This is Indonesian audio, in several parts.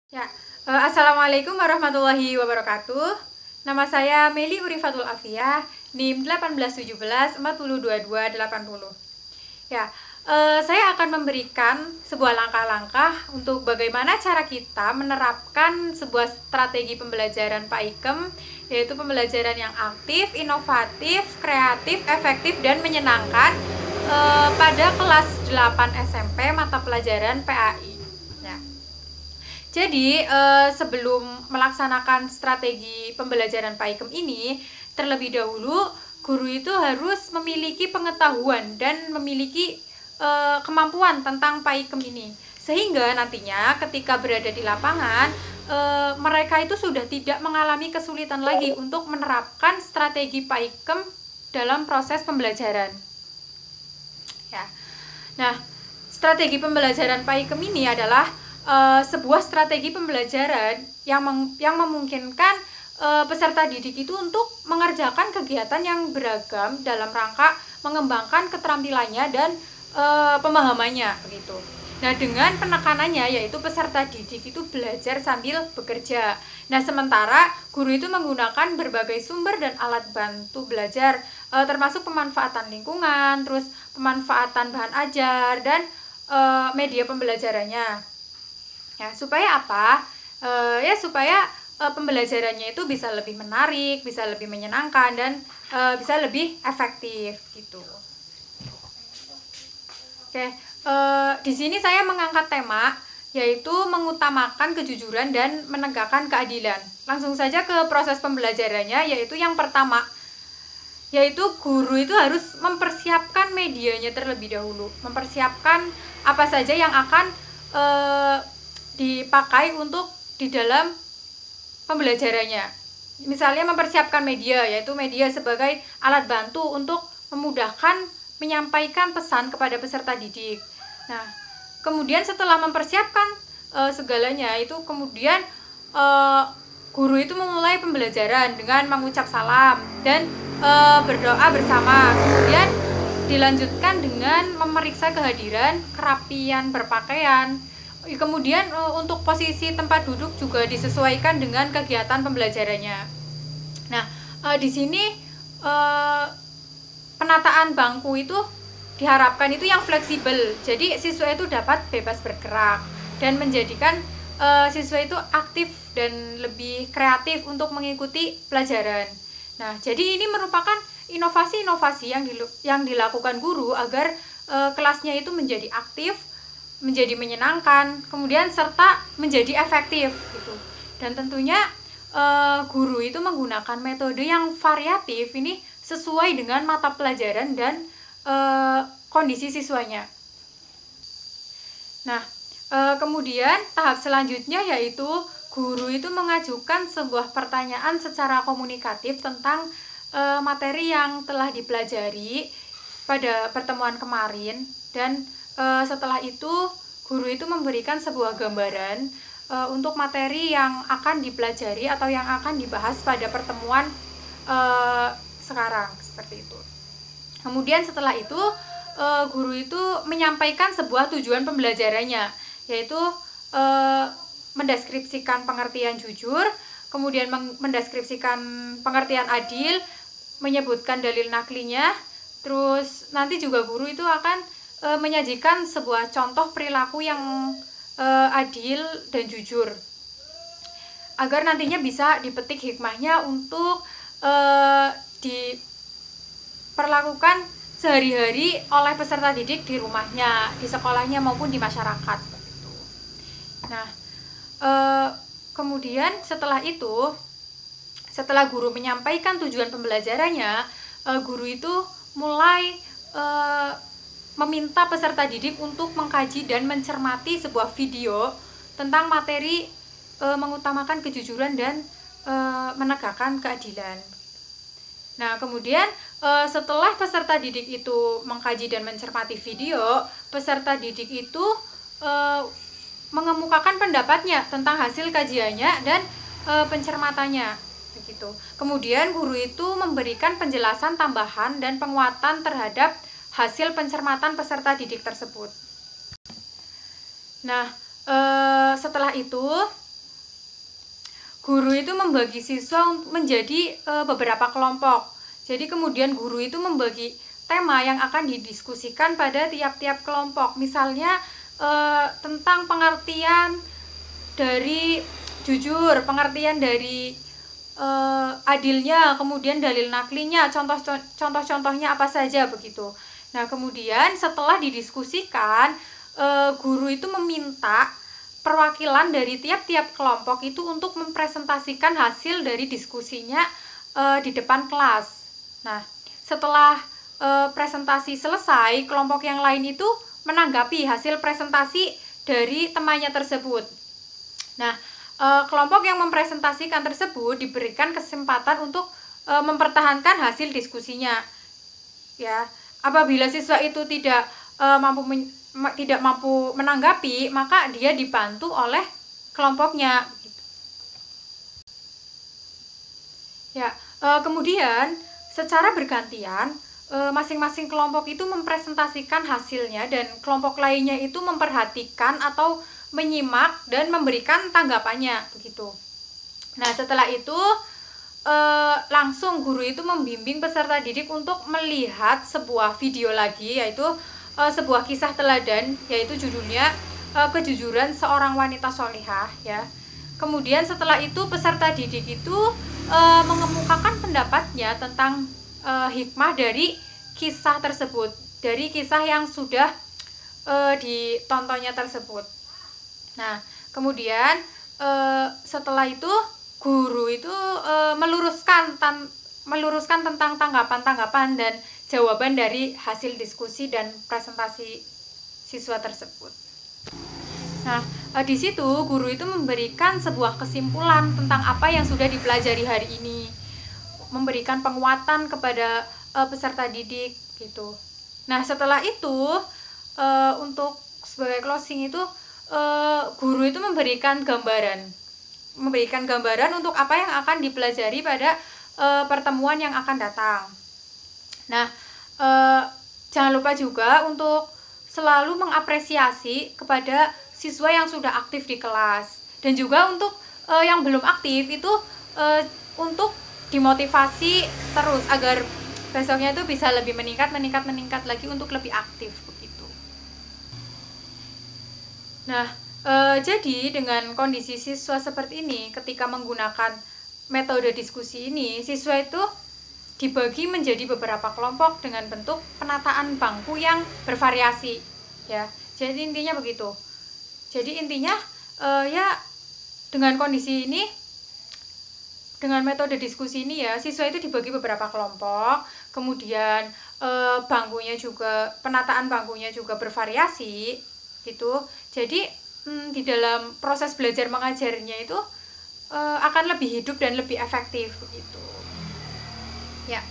Ya, Assalamualaikum warahmatullahi wabarakatuh. Nama saya Meli Urifatul Afiyah, NIM 1817402280. Ya, saya akan memberikan sebuah langkah-langkah untuk bagaimana cara kita menerapkan sebuah strategi pembelajaran Pak Ikem, yaitu pembelajaran yang aktif, inovatif, kreatif, efektif, dan menyenangkan pada kelas 8 SMP mata pelajaran PAI. Jadi sebelum melaksanakan strategi pembelajaran Pak Ikem ini, terlebih dahulu guru itu harus memiliki pengetahuan dan memiliki kemampuan tentang Pak Ikem ini, sehingga nantinya ketika berada di lapangan mereka itu sudah tidak mengalami kesulitan lagi untuk menerapkan strategi Pak Ikem dalam proses pembelajaran. Ya. Nah, strategi pembelajaran Pak Ikem ini adalah sebuah strategi pembelajaran yang memungkinkan peserta didik itu untuk mengerjakan kegiatan yang beragam dalam rangka mengembangkan keterampilannya dan pemahamannya begitu. Nah, dengan penekanannya yaitu peserta didik itu belajar sambil bekerja. Nah, sementara guru itu menggunakan berbagai sumber dan alat bantu belajar termasuk pemanfaatan lingkungan, terus pemanfaatan bahan ajar dan media pembelajarannya. Ya, supaya apa? Supaya pembelajarannya itu bisa lebih menarik, bisa lebih menyenangkan, dan bisa lebih efektif gitu. Oke, di sini saya mengangkat tema yaitu mengutamakan kejujuran dan menegakkan keadilan. Langsung saja ke proses pembelajarannya, yaitu yang pertama, yaitu guru itu harus mempersiapkan medianya terlebih dahulu, mempersiapkan apa saja yang akan dipakai untuk di dalam pembelajarannya. Misalnya mempersiapkan media, yaitu media sebagai alat bantu untuk memudahkan menyampaikan pesan kepada peserta didik. Nah, kemudian setelah mempersiapkan segalanya itu, kemudian guru itu memulai pembelajaran dengan mengucap salam dan berdoa bersama. Kemudian dilanjutkan dengan memeriksa kehadiran, kerapian berpakaian. Kemudian untuk posisi tempat duduk juga disesuaikan dengan kegiatan pembelajarannya. Nah, di sini penataan bangku itu diharapkan itu yang fleksibel. Jadi siswa itu dapat bebas bergerak dan menjadikan siswa itu aktif dan lebih kreatif untuk mengikuti pelajaran. Nah, jadi ini merupakan inovasi-inovasi yang dilakukan guru agar kelasnya itu menjadi aktif, menjadi menyenangkan, kemudian serta menjadi efektif gitu. Dan tentunya guru itu menggunakan metode yang variatif ini sesuai dengan mata pelajaran dan kondisi siswanya. Nah, kemudian tahap selanjutnya yaitu guru itu mengajukan sebuah pertanyaan secara komunikatif tentang materi yang telah dipelajari pada pertemuan kemarin, dan setelah itu guru itu memberikan sebuah gambaran untuk materi yang akan dipelajari atau yang akan dibahas pada pertemuan sekarang, seperti itu. Kemudian setelah itu guru itu menyampaikan sebuah tujuan pembelajarannya, yaitu mendeskripsikan pengertian jujur, kemudian mendeskripsikan pengertian adil, menyebutkan dalil naklinya. Terus nanti juga guru itu akan menyajikan sebuah contoh perilaku yang adil dan jujur, agar nantinya bisa dipetik hikmahnya untuk diperlakukan sehari-hari oleh peserta didik di rumahnya, di sekolahnya maupun di masyarakat. Nah, kemudian setelah itu, setelah guru menyampaikan tujuan pembelajarannya, guru itu mulai meminta peserta didik untuk mengkaji dan mencermati sebuah video tentang materi mengutamakan kejujuran dan menegakkan keadilan. Nah, kemudian setelah peserta didik itu mengkaji dan mencermati video, peserta didik itu mengemukakan pendapatnya tentang hasil kajiannya dan pencermatannya, begitu. Kemudian guru itu memberikan penjelasan tambahan dan penguatan terhadap hasil pencermatan peserta didik tersebut. Nah, setelah itu guru itu membagi siswa menjadi beberapa kelompok. Jadi kemudian guru itu membagi tema yang akan didiskusikan pada tiap-tiap kelompok. Misalnya tentang pengertian dari jujur, pengertian dari adilnya, kemudian dalil naklinya, contoh-contohnya apa saja begitu. Nah, kemudian setelah didiskusikan, guru itu meminta perwakilan dari tiap-tiap kelompok itu untuk mempresentasikan hasil dari diskusinya di depan kelas. Nah, setelah presentasi selesai, kelompok yang lain itu menanggapi hasil presentasi dari temannya tersebut. Nah, kelompok yang mempresentasikan tersebut diberikan kesempatan untuk mempertahankan hasil diskusinya. Ya, apabila siswa itu tidak mampu menanggapi, maka dia dibantu oleh kelompoknya. Ya, kemudian secara bergantian masing-masing kelompok itu mempresentasikan hasilnya dan kelompok lainnya itu memperhatikan atau menyimak dan memberikan tanggapannya begitu. Nah, setelah itu langsung guru itu membimbing peserta didik untuk melihat sebuah video lagi, yaitu sebuah kisah teladan, yaitu judulnya Kejujuran Seorang Wanita Sholihah ya. Kemudian setelah itu peserta didik itu mengemukakan pendapatnya tentang hikmah dari kisah tersebut, dari kisah yang sudah ditontonnya tersebut. Nah, kemudian setelah itu guru itu meluruskan tentang tanggapan-tanggapan dan jawaban dari hasil diskusi dan presentasi siswa tersebut. Nah, di situ guru itu memberikan sebuah kesimpulan tentang apa yang sudah dipelajari hari ini, memberikan penguatan kepada peserta didik gitu. Nah, setelah itu untuk sebagai closing itu guru itu memberikan gambaran untuk apa yang akan dipelajari pada pertemuan yang akan datang. Nah, jangan lupa juga untuk selalu mengapresiasi kepada siswa yang sudah aktif di kelas, dan juga untuk yang belum aktif itu untuk dimotivasi terus agar besoknya itu bisa lebih meningkat lagi untuk lebih aktif begitu. Nah, jadi dengan kondisi siswa seperti ini, ketika menggunakan metode diskusi ini, siswa itu dibagi menjadi beberapa kelompok dengan bentuk penataan bangku yang bervariasi, ya. Jadi intinya begitu. Jadi intinya ya dengan kondisi ini, dengan metode diskusi ini ya, siswa itu dibagi beberapa kelompok, kemudian bangkunya juga, penataan bangkunya juga bervariasi gitu. Jadi di dalam proses belajar mengajarnya itu akan lebih hidup dan lebih efektif begitu. Ya,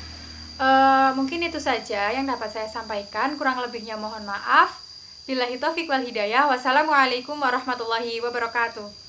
mungkin itu saja yang dapat saya sampaikan. Kurang lebihnya mohon maaf. Billahi taufiq wal hidayah. Wassalamualaikum warahmatullahi wabarakatuh.